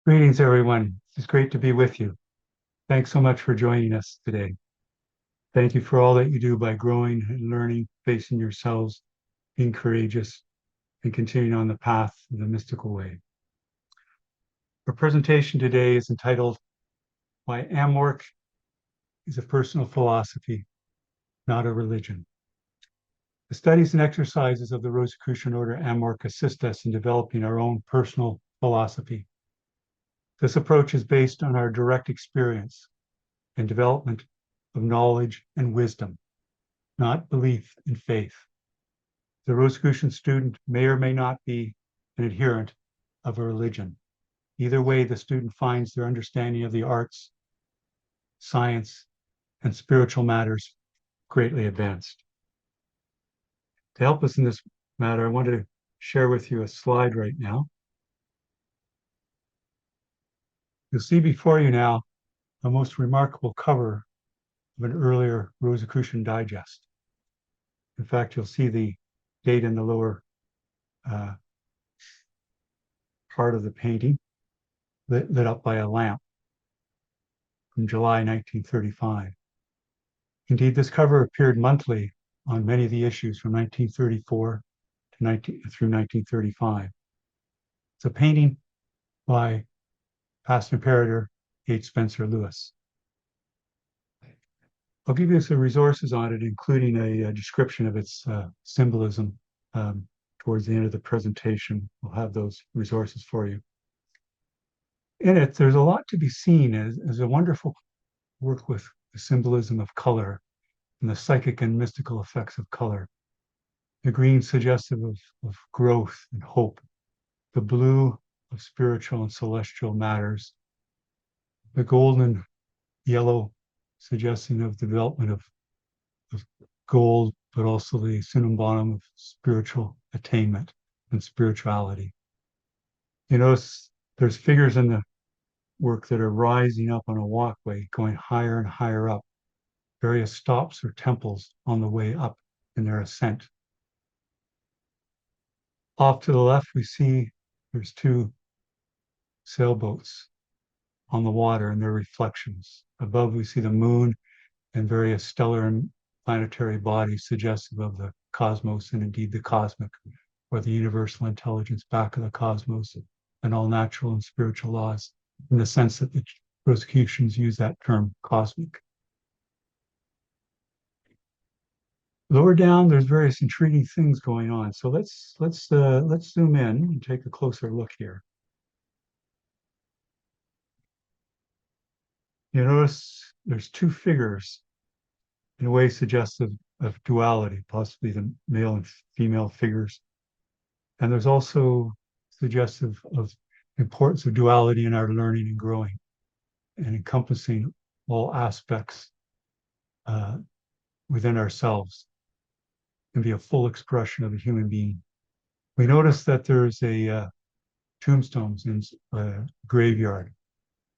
Greetings, everyone. It's great to be with you. Thanks so much for joining us today. Thank you for all that you do by growing and learning, facing yourselves, being courageous, and continuing on the path of the mystical way. Our presentation today is entitled Why AMORC is a Personal Philosophy, Not a Religion. The studies and exercises of the Rosicrucian Order AMORC assist us in developing our own personal philosophy. This approach is based on our direct experience and development of knowledge and wisdom, not belief and faith. The Rosicrucian student may or may not be an adherent of a religion. Either way, the student finds their understanding of the arts, science, and spiritual matters greatly advanced. To help us in this matter, I want to share with you a slide right now. You'll see before you now a most remarkable cover of an earlier Rosicrucian digest. In fact, you'll see the date in the lower part of the painting, lit up by a lamp from July 1935. Indeed, this cover appeared monthly on many of the issues from 1934 through 1935. It's a painting by past imperator H. Spencer Lewis. I'll give you some resources on it, including a description of its symbolism towards the end of the presentation. We'll have those resources for you. In it, there's a lot to be seen as a wonderful work with the symbolism of color and the psychic and mystical effects of color. The green suggestive of growth and hope, the blue of spiritual and celestial matters, the golden yellow suggesting of development of gold, but also the summum bonum of spiritual attainment and spirituality. You notice there's figures in the work that are rising up on a walkway, going higher and higher up, various stops or temples on the way up in their ascent. Off to the left, we see there's two sailboats on the water and their reflections. Above, we see the moon and various stellar and planetary bodies suggestive of the cosmos and indeed the cosmic, or the universal intelligence back of the cosmos and all natural and spiritual laws, in the sense that the Rosicrucians use that term cosmic. Lower down, there's various intriguing things going on. So let's zoom in and take a closer look here. You notice there's two figures in a way suggestive of duality, possibly the male and female figures. And there's also suggestive of the importance of duality in our learning and growing and encompassing all aspects within ourselves and be a full expression of a human being. We notice that there's a tombstones in a graveyard,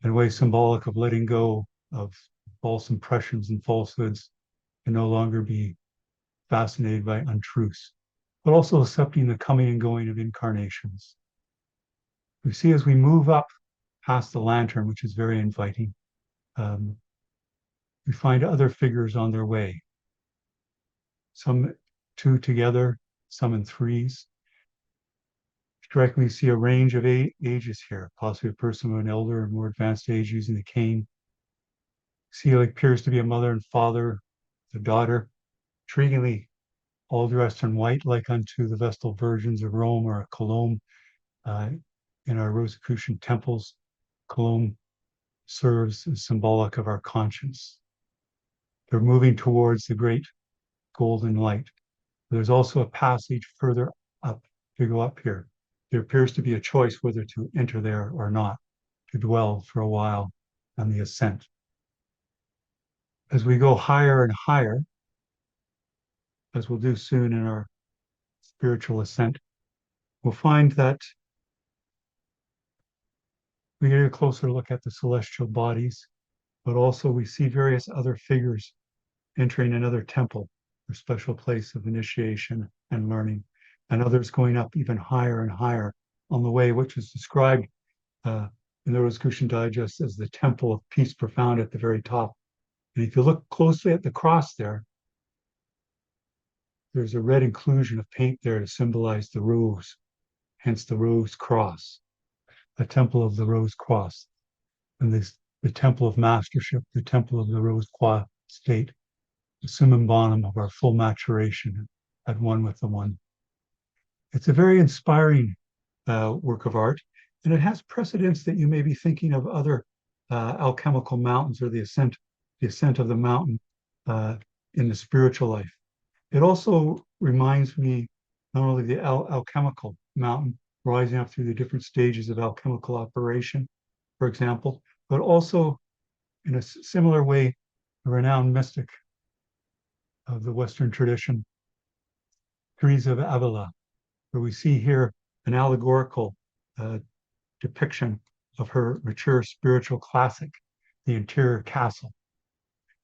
in a way symbolic of letting go of false impressions and falsehoods and no longer be fascinated by untruths, but also accepting the coming and going of incarnations. We see as we move up past the lantern, which is very inviting, we find other figures on their way. Some two together, some in threes. Strikingly, see a range of ages here, possibly a person of an elder or more advanced age using the cane. See, it appears to be a mother and father, the daughter. Intriguingly, all dressed in white, like unto the Vestal Virgins of Rome or a Cologne in our Rosicrucian temples. Cologne serves as symbolic of our conscience. They're moving towards the great golden light. There's also a passage further up to go up here. There appears to be a choice whether to enter there or not, to dwell for a while on the ascent. As we go higher and higher, as we'll do soon in our spiritual ascent, we'll find that we get a closer look at the celestial bodies, but also we see various other figures entering another temple, or special place of initiation and learning, and others going up even higher and higher on the way, which is described in the Rosicrucian Digest as the temple of peace profound at the very top. And if you look closely at the cross there, there's a red inclusion of paint there to symbolize the rose, hence the rose cross, the temple of the rose cross. And this, the temple of mastership, the temple of the rose cross state, the summum bonum of our full maturation at one with the one. It's a very inspiring work of art, and it has precedents that you may be thinking of other alchemical mountains or the ascent of the mountain in the spiritual life. It also reminds me not only the alchemical mountain rising up through the different stages of alchemical operation, for example, but also in a similar way, a renowned mystic of the Western tradition, Teresa of Avila, where we see here an allegorical depiction of her mature spiritual classic, the interior castle.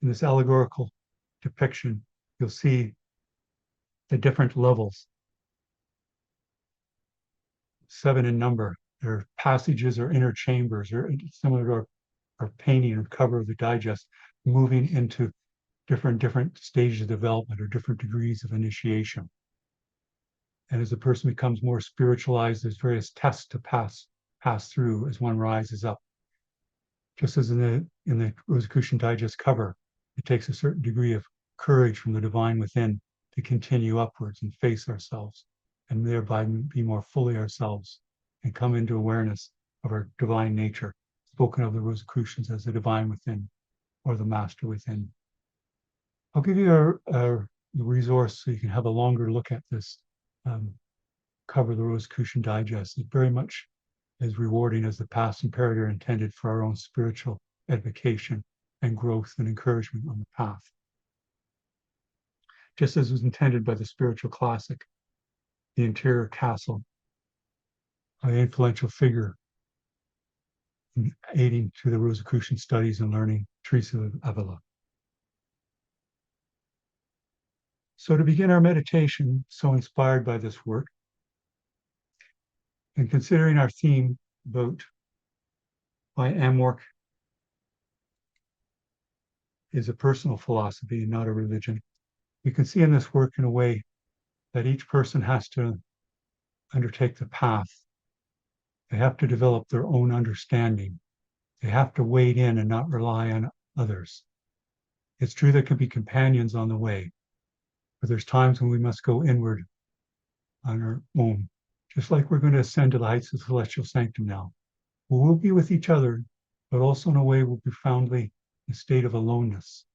In this allegorical depiction, you'll see the different levels, 7 in number. They're passages or inner chambers, or similar to our painting or cover of the digest, moving into different stages of development or different degrees of initiation. And as a person becomes more spiritualized, there's various tests to pass through as one rises up. Just as in the Rosicrucian Digest cover, it takes a certain degree of courage from the divine within to continue upwards and face ourselves, and thereby be more fully ourselves and come into awareness of our divine nature, spoken of the Rosicrucians as the divine within or the master within. I'll give you a resource so you can have a longer look at this cover, the Rosicrucian Digest. It's very much as rewarding as the past imperator intended for our own spiritual edification and growth and encouragement on the path. Just as was intended by the spiritual classic, the interior castle, an influential figure in aiding to the Rosicrucian studies and learning, Teresa of Avila. So to begin our meditation, so inspired by this work, and considering our theme about why AMORC is a personal philosophy and not a religion, we can see in this work in a way that each person has to undertake the path. They have to develop their own understanding. They have to wade in and not rely on others. It's true there can be companions on the way, but there's times when we must go inward on our own, just like we're going to ascend to the heights of the celestial sanctum now. We'll be with each other, but also in a way we'll be profoundly in a state of aloneness.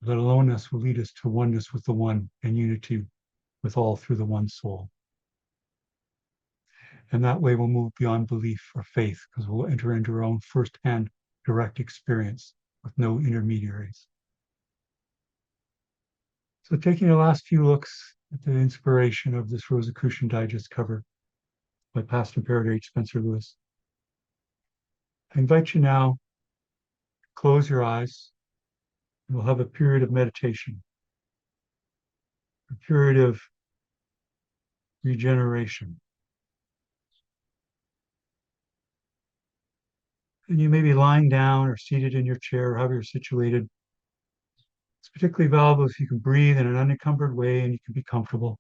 That aloneness will lead us to oneness with the one and unity with all through the one soul. And that way we'll move beyond belief or faith, because we'll enter into our own firsthand direct experience with no intermediaries. So taking the last few looks at the inspiration of this Rosicrucian Digest cover by past Imperator H. Spencer Lewis, I invite you now to close your eyes, and we'll have a period of meditation, a period of regeneration. And you may be lying down or seated in your chair, or however you're situated. It's particularly valuable if you can breathe in an unencumbered way and you can be comfortable.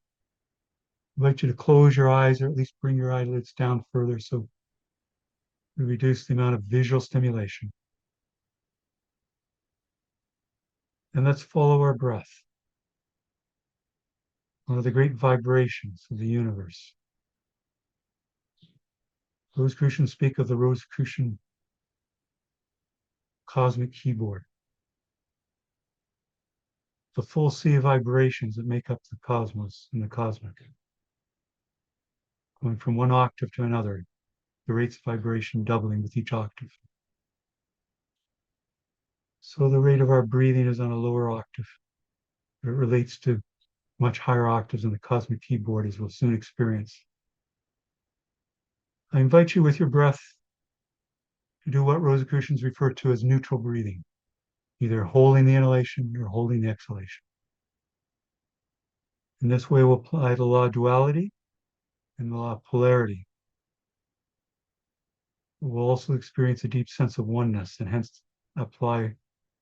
I invite you to close your eyes, or at least bring your eyelids down further so we reduce the amount of visual stimulation. And let's follow our breath, one of the great vibrations of the universe. Rosicrucians speak of the Rosicrucian cosmic keyboard, the full sea of vibrations that make up the cosmos and the cosmic. Going from one octave to another, the rates of vibration doubling with each octave. So the rate of our breathing is on a lower octave. It relates to much higher octaves in the cosmic keyboard, as we'll soon experience. I invite you with your breath to do what Rosicrucians refer to as neutral breathing, either holding the inhalation or holding the exhalation. In this way, we'll apply the law of duality and the law of polarity. We'll also experience a deep sense of oneness and hence apply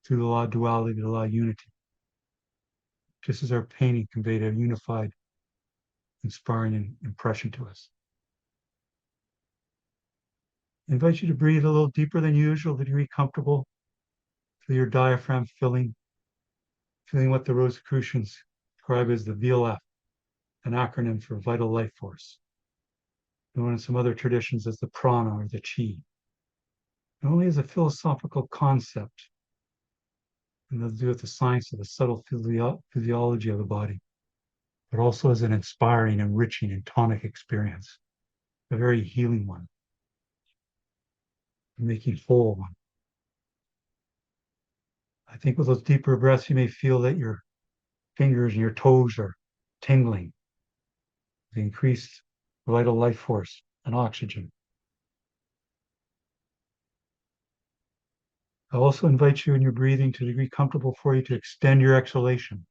through the law of duality the law of unity. Just as our painting conveyed a unified, inspiring impression to us. I invite you to breathe a little deeper than usual, the degree comfortable. Feel your diaphragm feeling what the Rosicrucians describe as the VLF, an acronym for vital life force, known in some other traditions as the prana or the chi. Not only as a philosophical concept, and to do with the science of the subtle physiology of the body, but also as an inspiring, enriching, and tonic experience, a very healing one, a making whole one. I think with those deeper breaths, you may feel that your fingers and your toes are tingling, the increased vital life force and oxygen. I also invite you in your breathing to the degree comfortable for you to extend your exhalation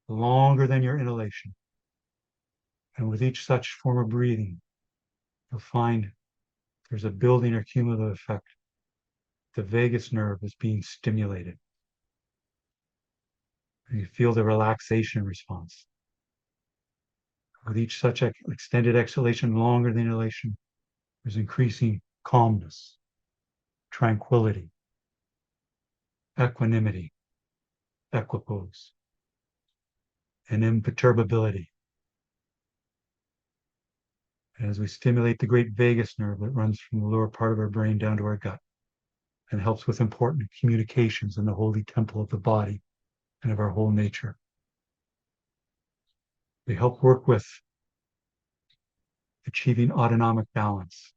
longer than your inhalation. And with each such form of breathing, you'll find there's a building or cumulative effect. The vagus nerve is being stimulated. And you feel the relaxation response. With each such extended exhalation longer than inhalation, there's increasing calmness, tranquility, equanimity, equipoise, and imperturbability. And as we stimulate the great vagus nerve that runs from the lower part of our brain down to our gut and helps with important communications in the holy temple of the body and of our whole nature. They help work with achieving autonomic balance.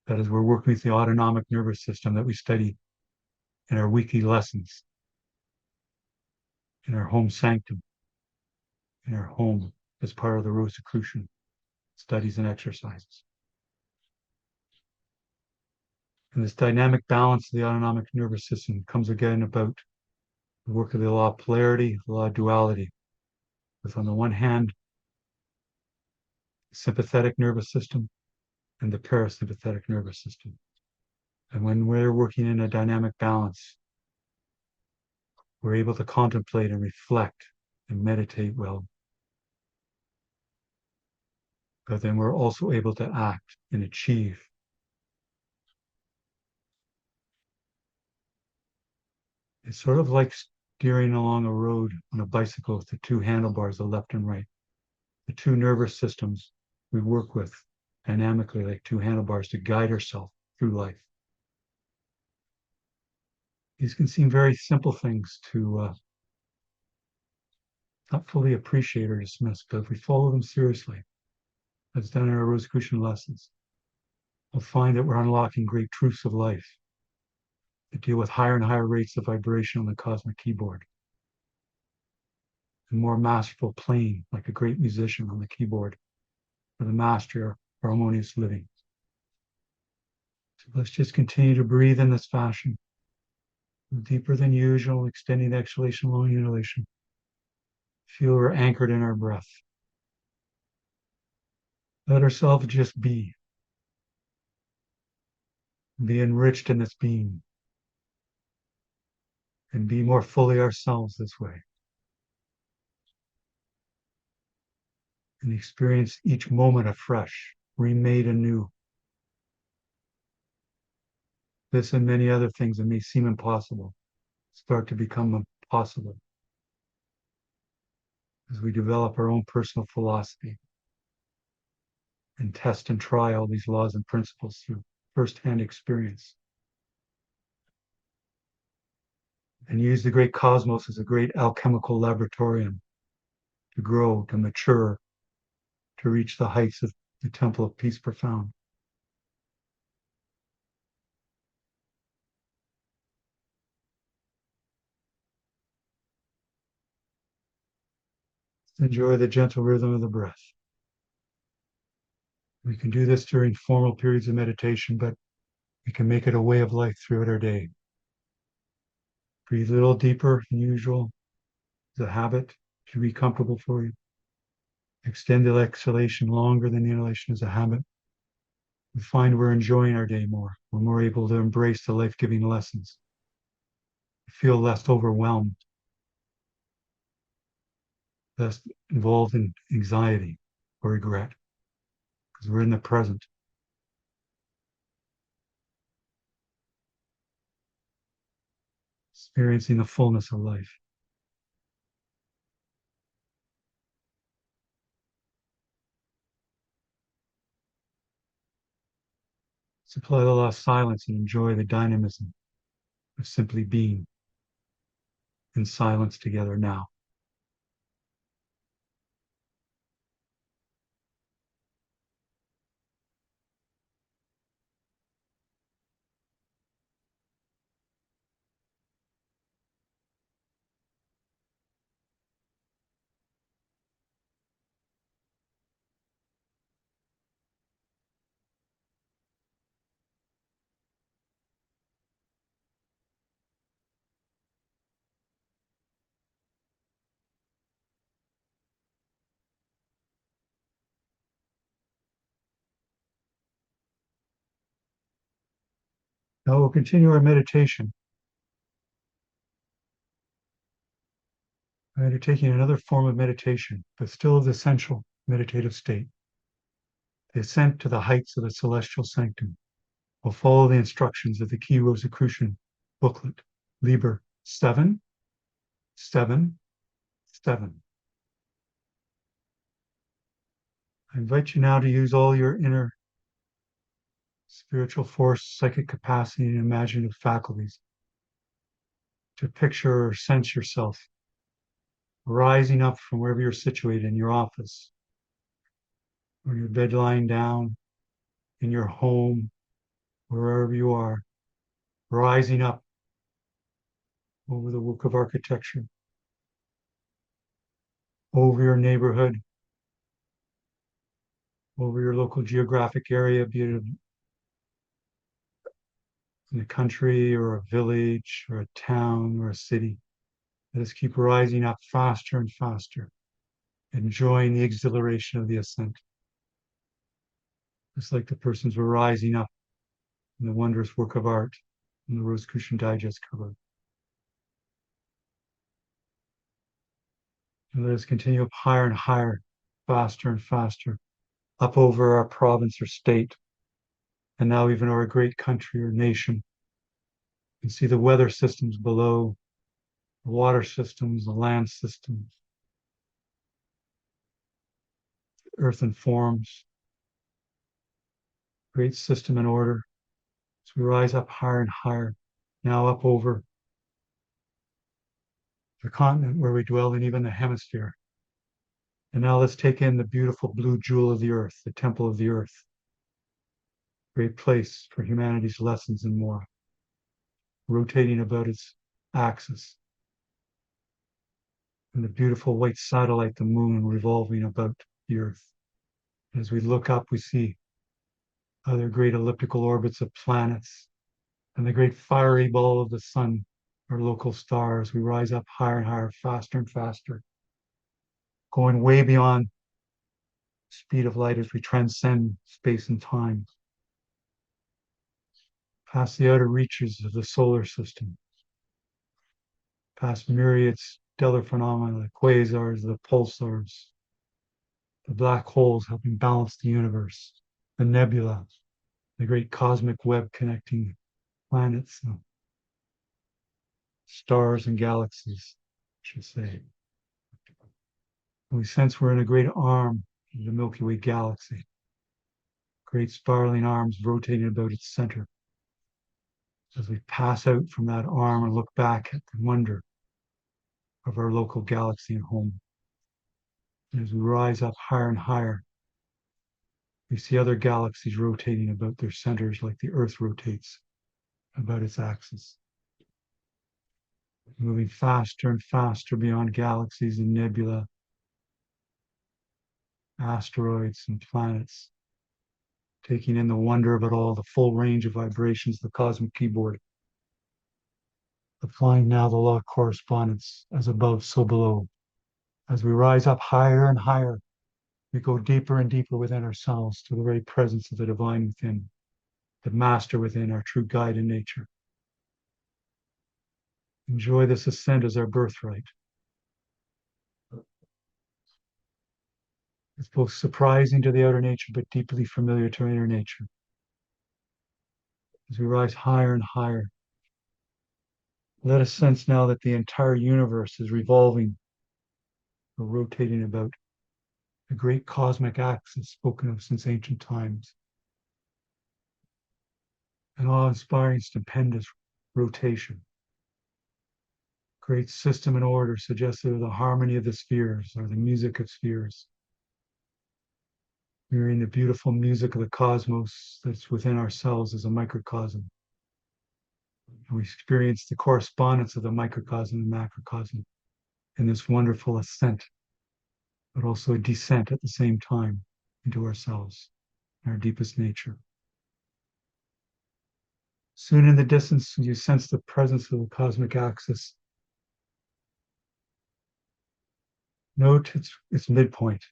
That is, we're working with the autonomic nervous system that we study in our weekly lessons, in our home sanctum, in our home as part of the Rosicrucian studies and exercises. And this dynamic balance of the autonomic nervous system comes again about the work of the law of polarity, the law of duality, with on the one hand, the sympathetic nervous system and the parasympathetic nervous system. And when we're working in a dynamic balance, we're able to contemplate and reflect and meditate well. But then we're also able to act and achieve. It's sort of like steering along a road on a bicycle with the two handlebars, the left and right. The two nervous systems we work with dynamically like two handlebars to guide ourselves through life. These can seem very simple things to not fully appreciate or dismiss, but if we follow them seriously, as done in our Rosicrucian lessons, we'll find that we're unlocking great truths of life that deal with higher and higher rates of vibration on the cosmic keyboard. And more masterful playing, like a great musician on the keyboard, for the mastery of harmonious living. So let's just continue to breathe in this fashion, deeper than usual, extending the exhalation, long inhalation. Feel we're anchored in our breath. Let ourselves just be enriched in this being, and be more fully ourselves this way. And experience each moment afresh, remade anew. This and many other things that may seem impossible start to become possible as we develop our own personal philosophy and test and try all these laws and principles through first-hand experience. And use the great cosmos as a great alchemical laboratorium to grow, to mature, to reach the heights of the temple of peace profound. Enjoy the gentle rhythm of the breath. We can do this during formal periods of meditation, but we can make it a way of life throughout our day. Breathe a little deeper than usual as a habit to be comfortable for you. Extend the exhalation longer than the inhalation as a habit. We find we're enjoying our day more. We're more able to embrace the life-giving lessons. We feel less overwhelmed, less involved in anxiety or regret, because we're in the present. Experiencing the fullness of life. Supply the law of silence and enjoy the dynamism of simply being in silence together now. Now we'll continue our meditation by undertaking another form of meditation, but still the essential meditative state, the ascent to the heights of the celestial sanctum. We'll follow the instructions of the key Rosicrucian booklet, Liber 7, 7, 7. I invite you now to use all your inner spiritual force, psychic capacity, and imaginative faculties to picture or sense yourself rising up from wherever you're situated in your office, or your bed lying down, in your home, wherever you are, rising up over the work of architecture, over your neighborhood, over your local geographic area, be it in a country or a village or a town or a city. Let us keep rising up faster and faster, enjoying the exhilaration of the ascent. Just like the persons were rising up in the wondrous work of art in the Rosicrucian Digest cover. And let us continue up higher and higher, faster and faster, up over our province or state, and now even our great country or nation. You can see the weather systems below, the water systems, the land systems, earth and forms, great system and order. So we rise up higher and higher, now up over the continent where we dwell and even the hemisphere. And now let's take in the beautiful blue jewel of the earth, the temple of the earth. Great place for humanity's lessons and more, rotating about its axis. And the beautiful white satellite, the moon, revolving about the earth. As we look up, we see other great elliptical orbits of planets and the great fiery ball of the sun, our local stars. We rise up higher and higher, faster and faster, going way beyond the speed of light as we transcend space and time, past the outer reaches of the solar system, past myriad stellar phenomena, the quasars, the pulsars, the black holes helping balance the universe, the nebula, the great cosmic web connecting planets, stars and galaxies, I should say. And we sense we're in a great arm of the Milky Way galaxy, great spiraling arms rotating about its center. As we pass out from that arm and look back at the wonder of our local galaxy and home. And as we rise up higher and higher, we see other galaxies rotating about their centers like the Earth rotates about its axis. Moving faster and faster beyond galaxies and nebula, asteroids and planets, taking in the wonder of it all, the full range of vibrations, the cosmic keyboard. Applying now the law of correspondence, as above, so below. As we rise up higher and higher, we go deeper and deeper within ourselves to the very presence of the divine within. the master within, our true guide in nature. Enjoy this ascent as our birthright. It's both surprising to the outer nature, but deeply familiar to our inner nature. As we rise higher and higher, let us sense now that the entire universe is revolving or rotating about the great cosmic axis spoken of since ancient times. An awe-inspiring, stupendous rotation. Great system and order suggestive of the harmony of the spheres or the music of spheres. Mirroring the beautiful music of the cosmos that's within ourselves as a microcosm. And we experience the correspondence of the microcosm and macrocosm in this wonderful ascent, but also a descent at the same time into ourselves, our deepest nature. Soon in the distance, you sense the presence of the cosmic axis. Note its midpoint,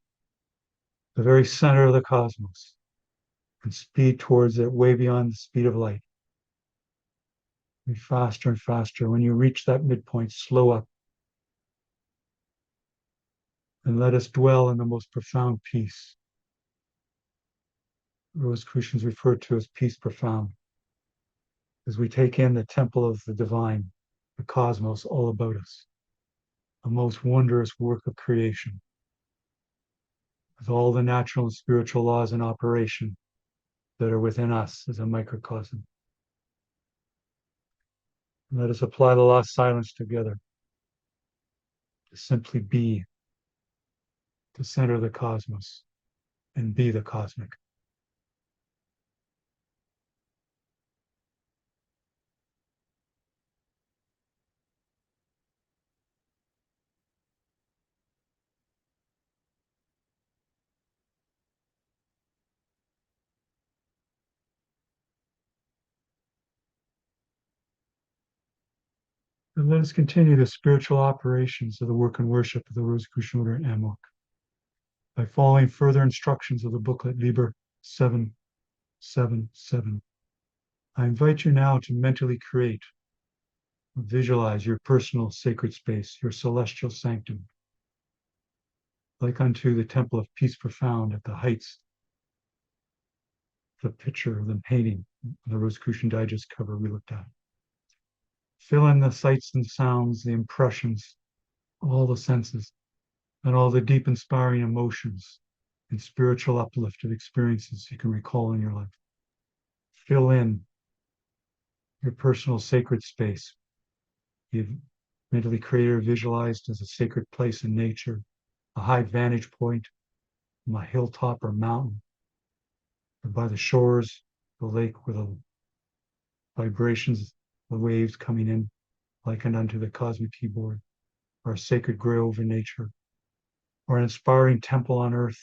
the very center of the cosmos, and speed towards it way beyond the speed of light. Be faster and faster. When you reach that midpoint, slow up. And let us dwell in the most profound peace. Rosicrucians refer to as peace profound. As we take in the temple of the divine, the cosmos all about us, a most wondrous work of creation, with all the natural and spiritual laws in operation that are within us as a microcosm. And let us apply the law of silence together to simply be the center of the cosmos and be the cosmic. And let us continue the spiritual operations of the work and worship of the Rosicrucian Order at AMORC by following further instructions of the booklet Liber 777. I invite you now to mentally create, visualize your personal sacred space, your celestial sanctum, like unto the temple of peace profound at the heights, the picture, the painting, the Rosicrucian Digest cover we looked at. Fill in the sights and sounds, the impressions, all the senses, and all the deep inspiring emotions and spiritual uplifted experiences you can recall in your life. Fill in your personal sacred space. You've mentally created or visualized as a sacred place in nature, a high vantage point from a hilltop or mountain, or by the shores, the lake with the vibrations, the waves coming in, likened unto the cosmic keyboard, or a sacred grove in nature, or an inspiring temple on earth,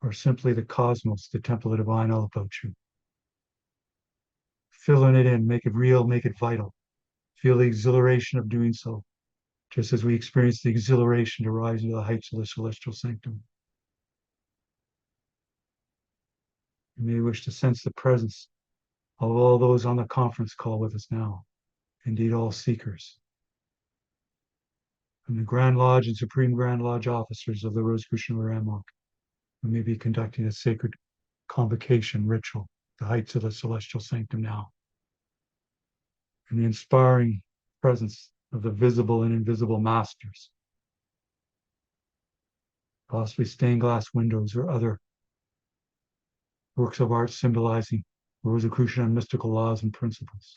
or simply the cosmos, the temple of the divine all about you. Filling it in, make it real, make it vital. Feel the exhilaration of doing so, just as we experience the exhilaration to rise into the heights of the celestial sanctum. You may wish to sense the presence of all those on the conference call with us now, indeed all seekers. And the Grand Lodge and Supreme Grand Lodge officers of the Rosicrucian Order AMORC, who may be conducting a sacred convocation ritual, the heights of the celestial sanctum now. And the inspiring presence of the visible and invisible masters, possibly stained glass windows or other works of art symbolizing Rosicrucian and mystical laws and principles.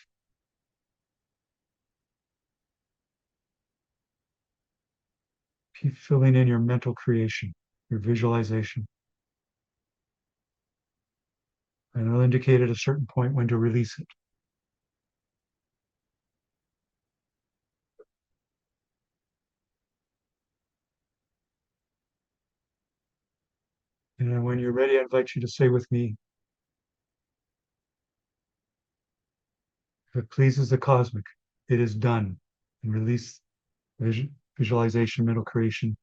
Keep filling in your mental creation, your visualization. And I'll indicate at a certain point when to release it. And when you're ready, I invite you to say with me, if it pleases the cosmic, it is done. And release visualization, mental creation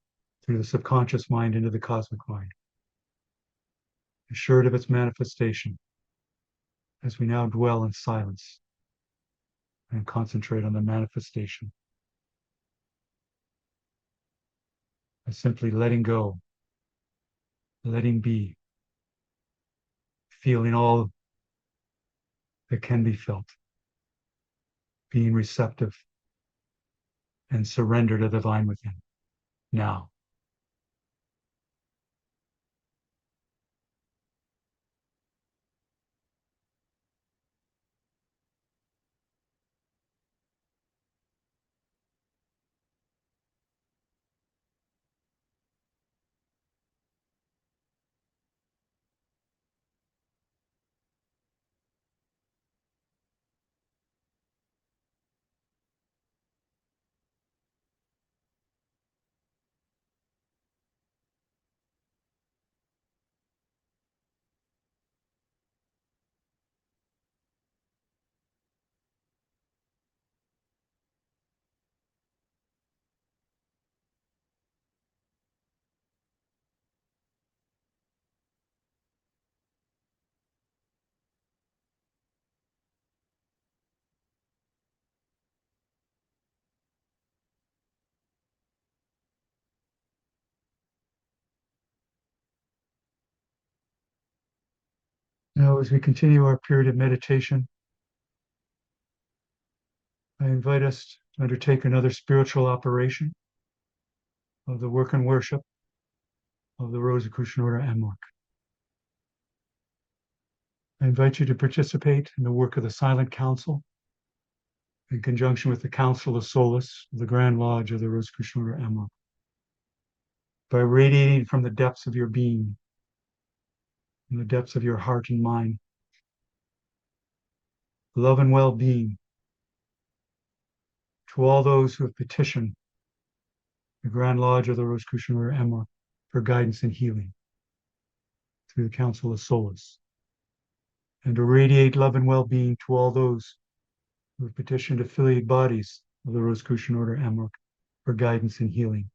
through the subconscious mind into the cosmic mind. assured of its manifestation, as we now dwell in silence and concentrate on the manifestation, and simply letting go, letting be, feeling all that can be felt, being receptive and surrender to the divine within now. Now, as we continue our period of meditation, I invite us to undertake another spiritual operation of the work and worship of the Rosicrucian Order AMORC. I invite you to participate in the work of the Silent Council in conjunction with the Council of Solace, the Grand Lodge of the Rosicrucian Order AMORC, by radiating from the depths of your being, from the depths of your heart and mind, love and well-being to all those who have petitioned the Grand Lodge of the Rosicrucian Order AMORC for guidance and healing through the Council of Solace, and to radiate love and well-being to all those who have petitioned affiliate bodies of the Rosicrucian Order AMORC for guidance and healing,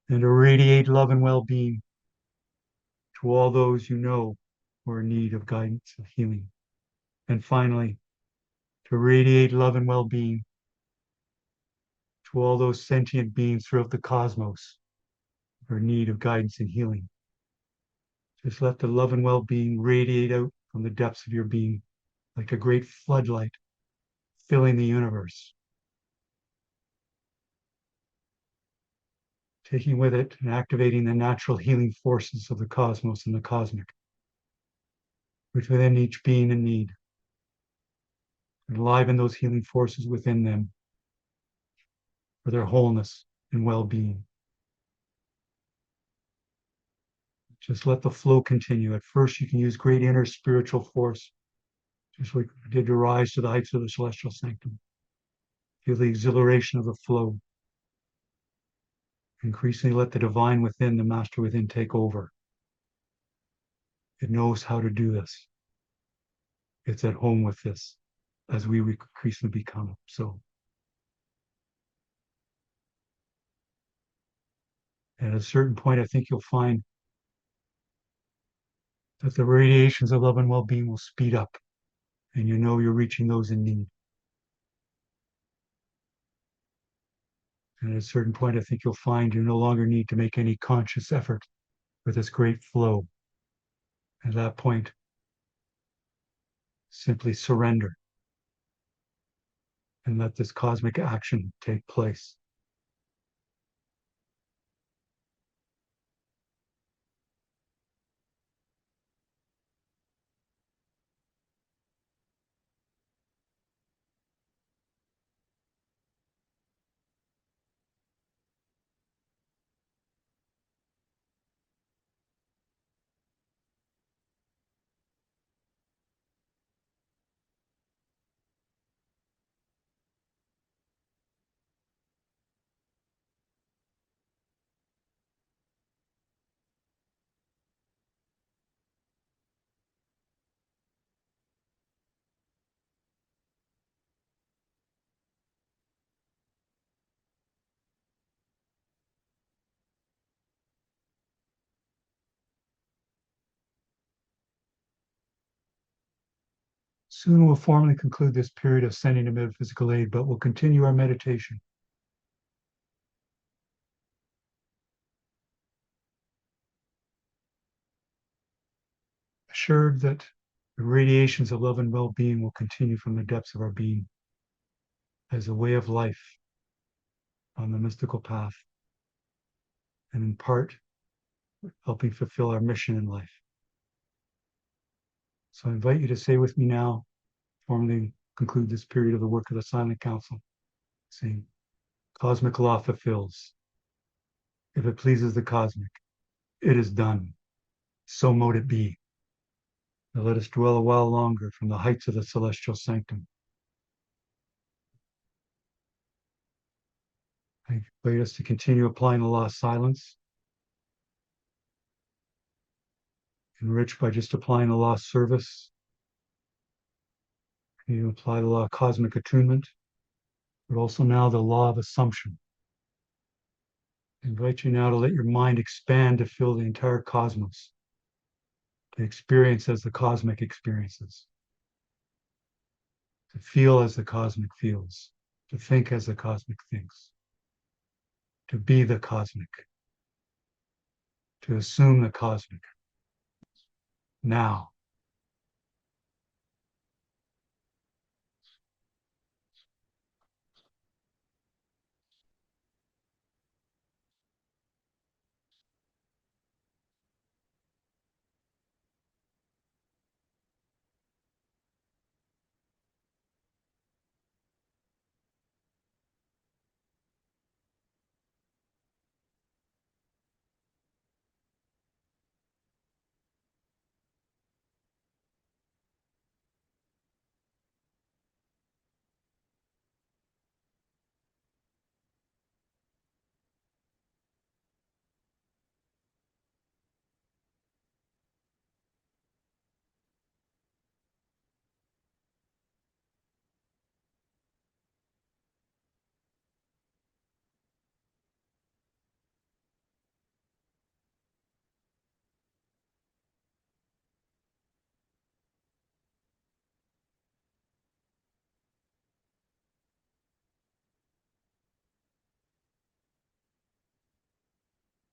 and to radiate love and well-being to all those you know who are in need of guidance and healing. And finally, to radiate love and well-being to all those sentient beings throughout the cosmos who are in need of guidance and healing. Just let the love and well-being radiate out from the depths of your being like a great floodlight filling the universe, taking with it and activating the natural healing forces of the cosmos and the cosmic, which within each being in need, enliven those healing forces within them for their wholeness and well-being. Just let the flow continue. At first, you can use great inner spiritual force, just like we did to rise to the heights of the celestial sanctum. Feel the exhilaration of the flow. Increasingly let the divine within, the master within, take over. It knows how to do this. It's at home with this as we increasingly become so. And at a certain point, I think you'll find that the radiations of love and well-being will speed up, and you know you're reaching those in need. And at a certain point, I think you'll find you no longer need to make any conscious effort for this great flow. At that point, simply surrender and let this cosmic action take place. Soon we'll formally conclude this period of sending to metaphysical aid, but we'll continue our meditation. Assured that the radiations of love and well-being will continue from the depths of our being as a way of life on the mystical path, and in part helping fulfill our mission in life. So I invite you to say with me now, formally conclude this period of the work of the Silent Council, saying, cosmic law fulfills. If it pleases the cosmic, it is done. So mote it be. Now let us dwell a while longer from the heights of the celestial sanctum. I invite us to continue applying the law of silence, enriched by just applying the law of service. You apply the law of cosmic attunement, but also now the law of assumption. I invite you now to let your mind expand to fill the entire cosmos, to experience as the cosmic experiences, to feel as the cosmic feels, to think as the cosmic thinks, to be the cosmic, to assume the cosmic. Now.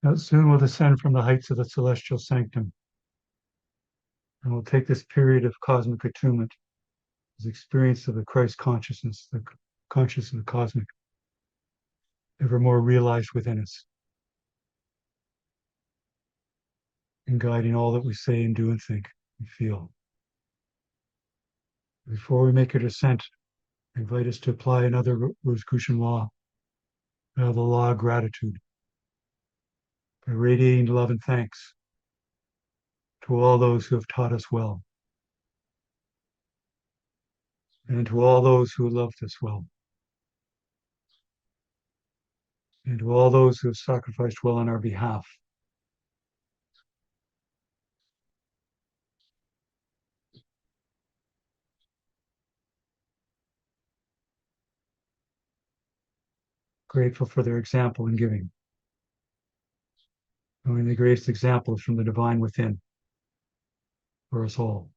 Now soon we'll descend from the heights of the celestial sanctum, and we'll take this period of cosmic attunement as experience of the Christ consciousness, the consciousness of the cosmic, ever more realized within us, and guiding all that we say and do and think and feel. Before we make a descent, I invite us to apply another Rosicrucian law, the law of gratitude, by radiating love and thanks to all those who have taught us well, and to all those who loved us well, and to all those who have sacrificed well on our behalf. Grateful for their example in giving, knowing the greatest example is from the divine within for us all.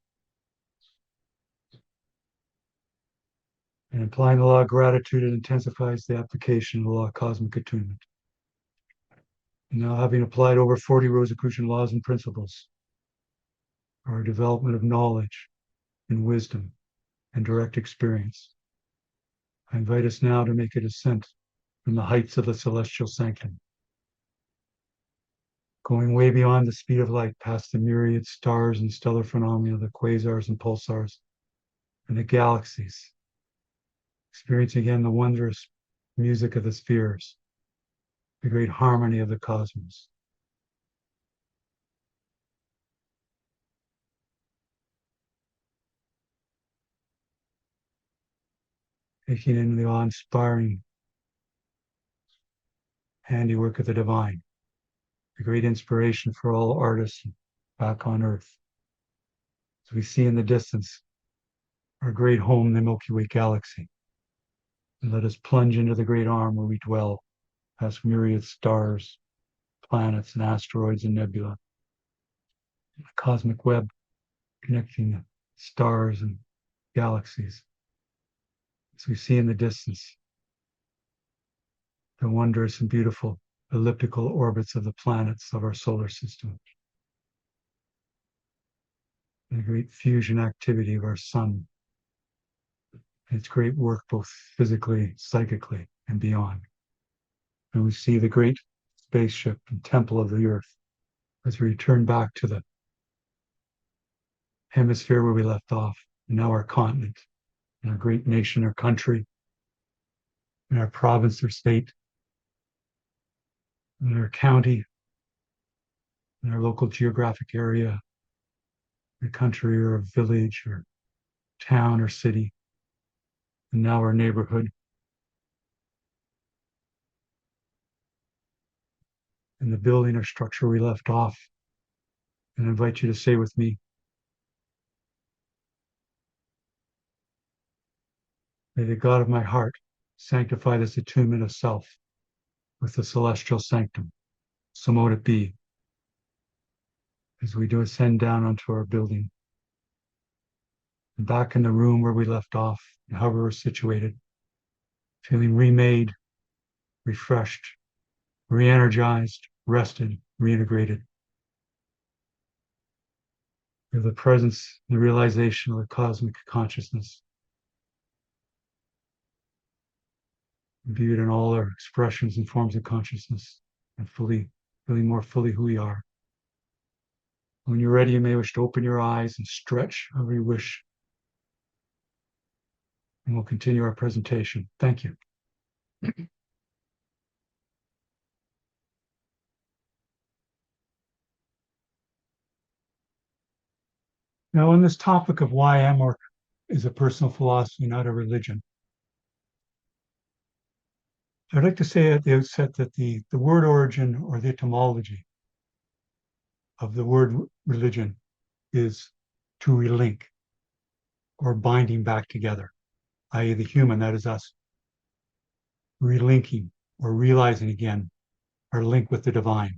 And applying the law of gratitude, it intensifies the application of the law of cosmic attunement. And now, having applied over 40 Rosicrucian laws and principles, our development of knowledge and wisdom and direct experience, I invite us now to make a descent from the heights of the celestial sanctum, going way beyond the speed of light, past the myriad stars and stellar phenomena, the quasars and pulsars, and the galaxies, experiencing again the wondrous music of the spheres, the great harmony of the cosmos. Taking in the awe-inspiring handiwork of the divine, the great inspiration for all artists back on Earth. As we see in the distance, our great home, the Milky Way galaxy. And let us plunge into the great arm where we dwell, past myriad stars, planets, and asteroids and nebula. The cosmic web connecting the stars and galaxies. As we see in the distance, the wondrous and beautiful elliptical orbits of the planets of our solar system, and the great fusion activity of our sun, and its great work both physically, psychically, and beyond. And we see the great spaceship and temple of the earth as we return back to the hemisphere where we left off, and now our continent, and our great nation or country, and our province or state, and our county, and our local geographic area, a country or a village or town or city, and now our neighborhood. And the building or structure we left off. And I invite you to say with me, may the God of my heart sanctify this attunement of self with the celestial sanctum. So mote it be. As we do ascend down onto our building, and back in the room where we left off, and however we're situated, feeling remade, refreshed, re-energized, rested, reintegrated. We have the presence, the realization of the cosmic consciousness, viewed in all our expressions and forms of consciousness, and feeling more fully who we are. When you're ready, you may wish to open your eyes and stretch however you wish. And we'll continue our presentation. Thank you. Now, on this topic of why AMORC is a personal philosophy, not a religion, I'd like to say at the outset that the word origin or the etymology of the word religion is to relink or binding back together, i.e. the human, that is us, relinking or realizing again our link with the divine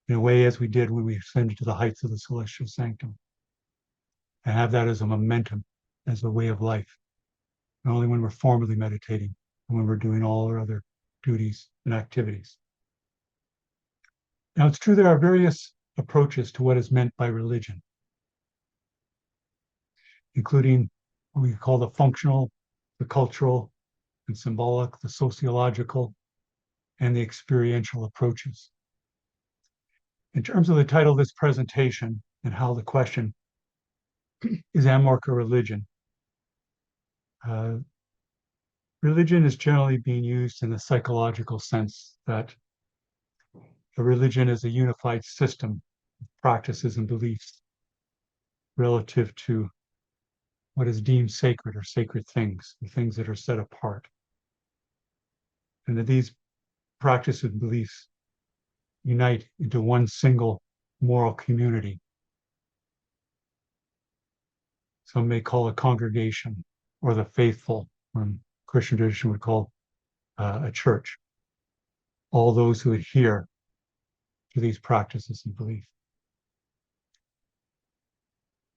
in a way as we did when we ascended to the heights of the celestial sanctum, and have that as a momentum, as a way of life, not only when we're formally meditating and when we're doing all our other duties and activities. Now, it's true there are various approaches to what is meant by religion, including what we call the functional, the cultural and symbolic, the sociological, and the experiential approaches. In terms of the title of this presentation and how the question, is AMORC a religion? Religion is generally being used in the psychological sense that a religion is a unified system of practices and beliefs relative to what is deemed sacred or sacred things, the things that are set apart. And that these practices and beliefs unite into one single moral community. Some may call a congregation, or the faithful, or Christian tradition would call a church. All those who adhere to these practices and beliefs.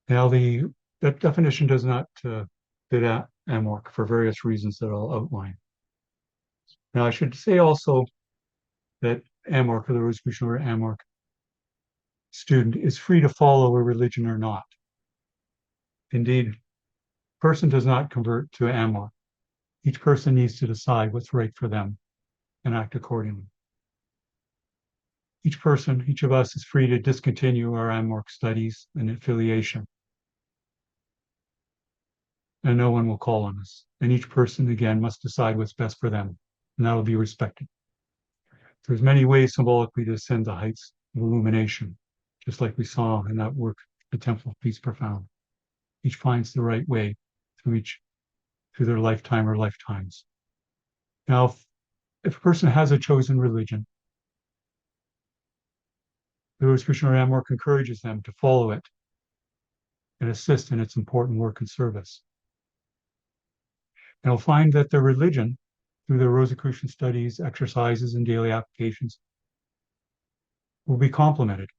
Now, that definition does not fit AMORC for various reasons that I'll outline. Now, I should say also that AMORC, or the Rosicrucian Order AMORC student, is free to follow a religion or not. Indeed, a person does not convert to AMORC. Each person needs to decide what's right for them and act accordingly. Each person, each of us, is free to discontinue our AMORC studies and affiliation. And no one will call on us. And each person, again, must decide what's best for them, and that will be respected. There's many ways symbolically to ascend the heights of illumination, just like we saw in that work, The Temple of Peace Profound. Each finds the right way through their lifetime or lifetimes. Now, if a person has a chosen religion, the Rosicrucian Order AMORC encourages them to follow it and assist in its important work and service. And they'll find that their religion, through their Rosicrucian studies, exercises, and daily applications, will be complemented.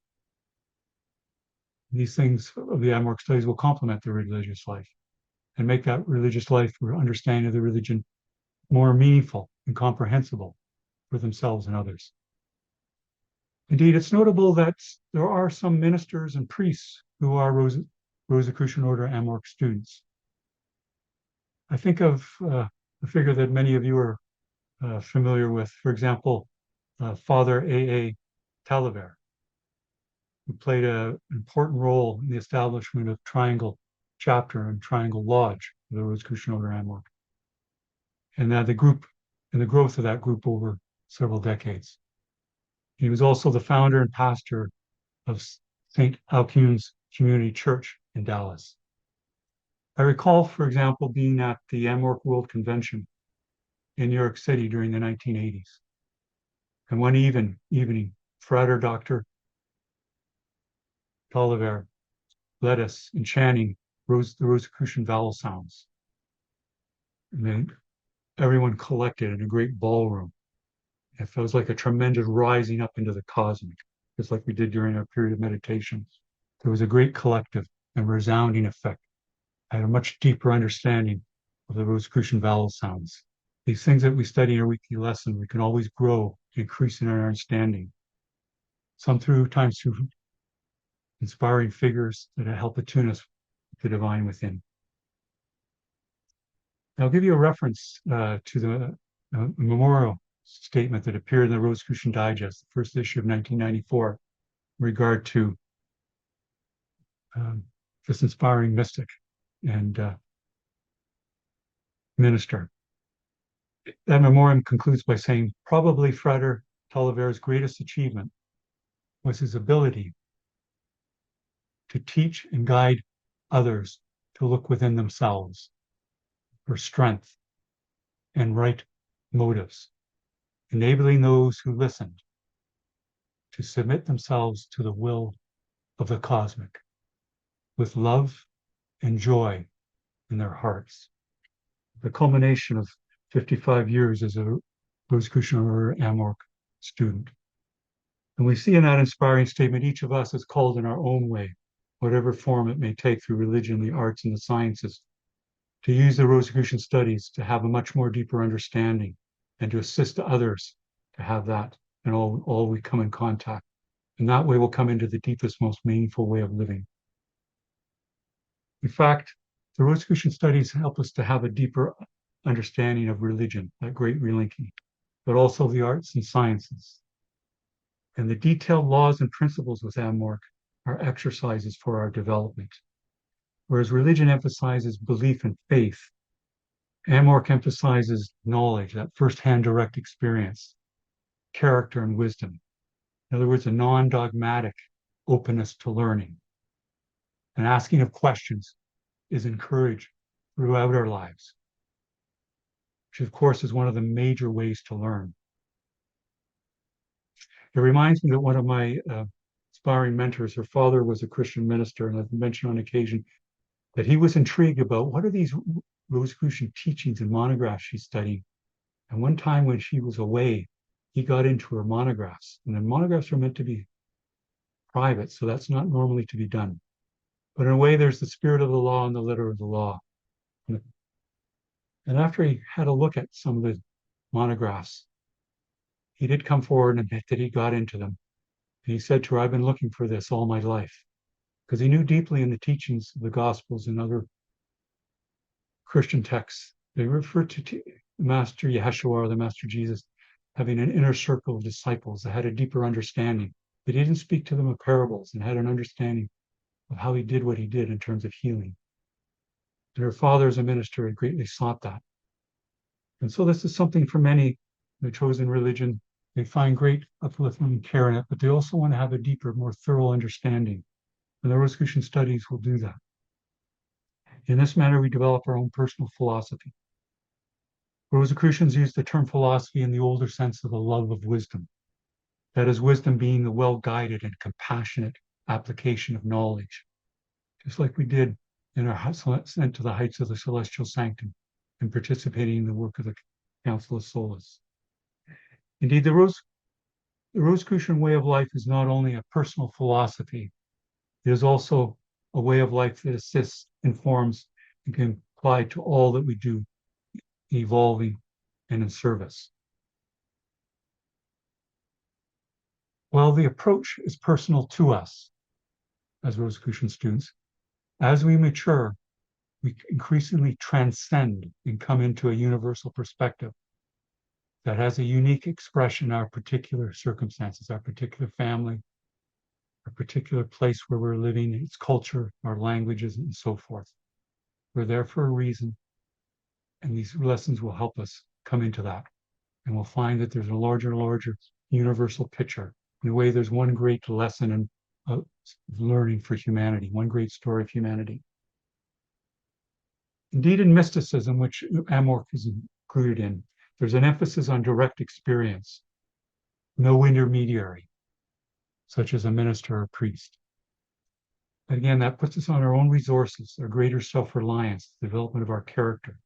These things of the AMORC studies will complement their religious life. and make that religious life or understanding of the religion more meaningful and comprehensible for themselves and others. Indeed, it's notable that there are some ministers and priests who are Rosicrucian Order AMORC students. I think of a figure that many of you are familiar with, for example, Father A.A. Talavera, who played an important role in the establishment of Triangle Chapter and Triangle Lodge of the Rosicrucian Order AMORC, and the group and the growth of that group over several decades. He was also the founder and pastor of St. Alcuin's Community Church in Dallas. I recall, for example, being at the AMORC World Convention in New York City during the 1980s. And one evening, Frater Dr. Talavera led us in chanting the Rosicrucian vowel sounds. And then everyone collected in a great ballroom. It feels like a tremendous rising up into the cosmic, just like we did during our period of meditation. There was a great collective and resounding effect. I had a much deeper understanding of the Rosicrucian vowel sounds. These things that we study in our weekly lesson, we can always grow, increase in our understanding. Sometimes through inspiring figures that help attune us with the divine within. I'll give you a reference to the memorial statement that appeared in the Rosicrucian Digest, the first issue of 1994, in regard to this inspiring mystic and minister. That memoriam concludes by saying, probably Frater Talavera's greatest achievement was his ability to teach and guide others to look within themselves for strength and right motives, enabling those who listened to submit themselves to the will of the cosmic with love and joy in their hearts. The culmination of 55 years as a Rosicrucian Order AMORC student. And we see in that inspiring statement, each of us is called in our own way, whatever form it may take through religion, the arts, and the sciences, to use the Rosicrucian studies to have a much more deeper understanding and to assist others to have that in all we come in contact. And that way we'll come into the deepest, most meaningful way of living. In fact, the Rosicrucian studies help us to have a deeper understanding of religion, that great relinking, but also the arts and sciences. And the detailed laws and principles with AMORC are exercises for our development. Whereas religion emphasizes belief and faith, AMORC emphasizes knowledge, that firsthand direct experience, character and wisdom. In other words, a non-dogmatic openness to learning. And asking of questions is encouraged throughout our lives, which of course is one of the major ways to learn. It reminds me that one of my inspiring mentors, her father was a Christian minister, and I've mentioned on occasion that he was intrigued about what are these Rosicrucian teachings and monographs she's studying. And one time when she was away, he got into her monographs, and the monographs are meant to be private, so that's not normally to be done. But in a way, there's the spirit of the law and the letter of the law. And after he had a look at some of the monographs, he did come forward and admit that he got into them. And he said to her, I've been looking for this all my life. Because he knew deeply in the teachings of the Gospels and other Christian texts, they refer to Master Yeshua, or the Master Jesus, having an inner circle of disciples that had a deeper understanding. That he didn't speak to them of parables and had an understanding of how he did what he did in terms of healing. And her father, as a minister, had greatly sought that. And so this is something for many who have chosen religion. They find great upliftment and care in it, but they also want to have a deeper, more thorough understanding. And the Rosicrucian studies will do that. In this manner, we develop our own personal philosophy. Rosicrucians use the term philosophy in the older sense of the love of wisdom. That is, wisdom being the well-guided and compassionate application of knowledge, just like we did in our ascent to the heights of the celestial sanctum and participating in the work of the Council of Solace. Indeed, the Rosicrucian way of life is not only a personal philosophy, it is also a way of life that assists, informs, and can applied to all that we do, evolving and in service. While the approach is personal to us as Rosicrucian students, as we mature, we increasingly transcend and come into a universal perspective that has a unique expression in our particular circumstances, our particular family, our particular place where we're living, its culture, our languages, and so forth. We're there for a reason, and these lessons will help us come into that. And we'll find that there's a larger and larger universal picture. In a way, there's one great lesson in learning for humanity, one great story of humanity. Indeed, in mysticism, which AMORC is included in, there's an emphasis on direct experience, no intermediary, such as a minister or priest. But again, that puts us on our own resources, our greater self-reliance, the development of our character.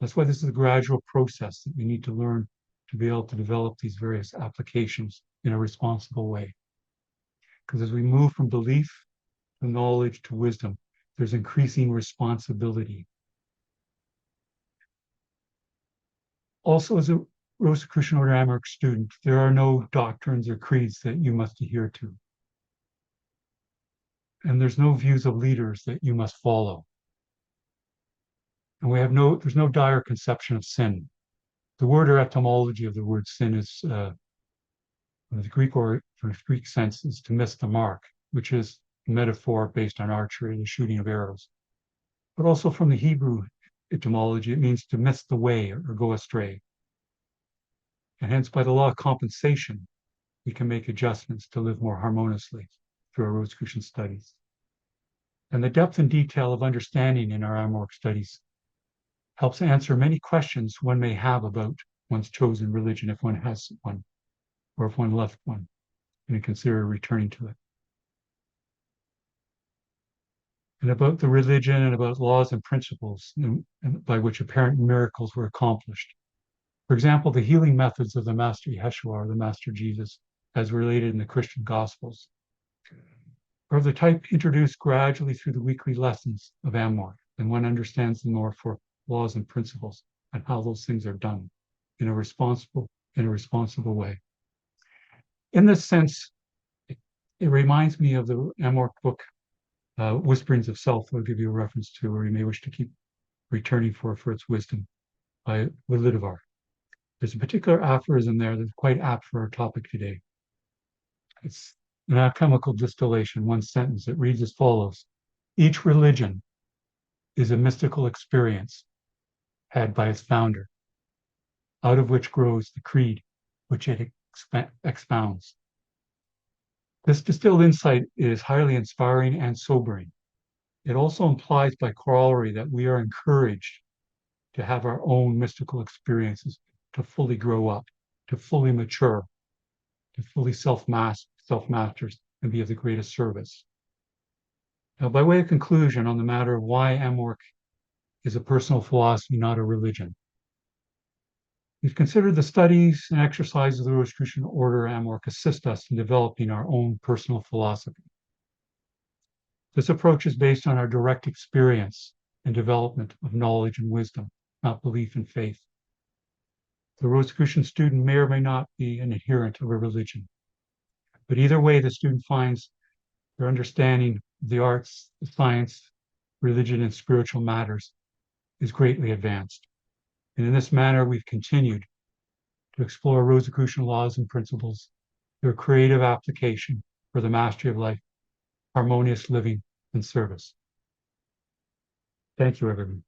That's why this is a gradual process that we need to learn to be able to develop these various applications in a responsible way. Because as we move from belief to knowledge to wisdom, there's increasing responsibility. Also, as a Rosicrucian Order AMORC student, there are no doctrines or creeds that you must adhere to. And there's no views of leaders that you must follow. And there's no dire conception of sin. The word or etymology of the word sin is, the Greek sense is to miss the mark, which is a metaphor based on archery, the shooting of arrows. But also from the Hebrew etymology, it means to miss the way or go astray. And hence, by the law of compensation, we can make adjustments to live more harmoniously through our Rosicrucian studies. And the depth and detail of understanding in our AMORC studies helps answer many questions one may have about one's chosen religion, if one has one, or if one left one, and consider returning to it. And about the religion and about laws and principles and by which apparent miracles were accomplished. For example, the healing methods of the Master Yeshua, the Master Jesus, as related in the Christian Gospels, are of the type introduced gradually through the weekly lessons of AMORC, and one understands them more for laws and principles and how those things are done in a responsible way. In this sense, it reminds me of the AMORC book, Whisperings of Self, I'll give you a reference to, or you may wish to keep returning for its wisdom, by Lidivar. There's a particular aphorism there that's quite apt for our topic today. It's an alchemical distillation, one sentence. It reads as follows: each religion is a mystical experience had by its founder, out of which grows the creed which it expounds. This distilled insight is highly inspiring and sobering. It also implies by corollary that we are encouraged to have our own mystical experiences, to fully grow up, to fully mature, to fully self-masters, and be of the greatest service. Now, by way of conclusion on the matter of why AMORC is a personal philosophy, not a religion, we've considered the studies and exercises of the Rosicrucian Order AMORC assist us in developing our own personal philosophy. This approach is based on our direct experience and development of knowledge and wisdom, not belief and faith. The Rosicrucian student may or may not be an adherent of a religion, but either way, the student finds their understanding of the arts, the science, religion, and spiritual matters is greatly advanced. And in this manner, we've continued to explore Rosicrucian laws and principles, their creative application for the mastery of life, harmonious living, and service. Thank you, everyone.